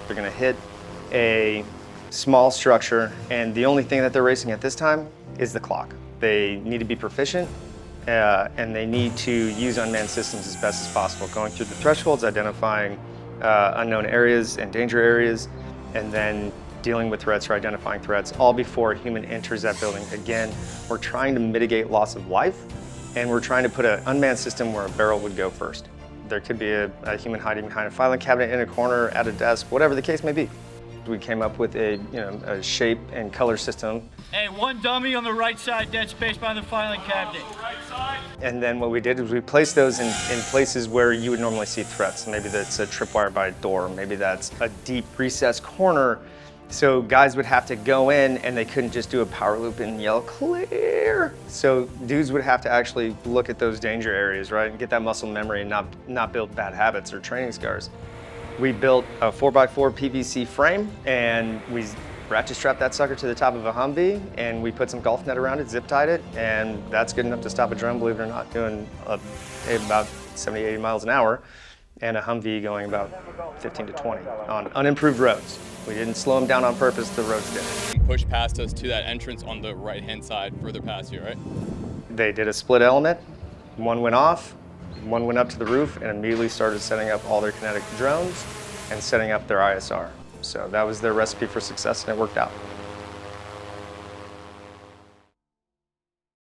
They're gonna hit a small structure, and the only thing that they're racing at this time is the clock. They need to be proficient, and they need to use unmanned systems as best as possible, going through the thresholds, identifying unknown areas and danger areas, and then dealing with threats or identifying threats, all before a human enters that building. Again, we're trying to mitigate loss of life, and we're trying to put an unmanned system where a barrel would go first. There could be a human hiding behind a filing cabinet, in a corner, at a desk, whatever the case may be. We came up with a shape and color system. Hey, one dummy on the right side, dead space by the filing cabinet. And then what we did is we placed those in places where you would normally see threats. Maybe that's a tripwire by a door, maybe that's a deep recessed corner. So guys would have to go in, and they couldn't just do a power loop and yell clear. So dudes would have to actually look at those danger areas, right, and get that muscle memory and not build bad habits or training scars. We built a 4x4 PVC frame, and we ratchet strapped that sucker to the top of a Humvee, and we put some golf net around it, zip tied it, and that's good enough to stop a drone, believe it or not, doing about 70, 80 miles an hour, and a Humvee going about 15 to 20 on unimproved roads. We didn't slow them down on purpose, the roads did. Push past us to that entrance on the right-hand side, further past you, right? They did a split element. One went off, one went up to the roof, and immediately started setting up all their kinetic drones and setting up their ISR. So that was their recipe for success, and it worked out.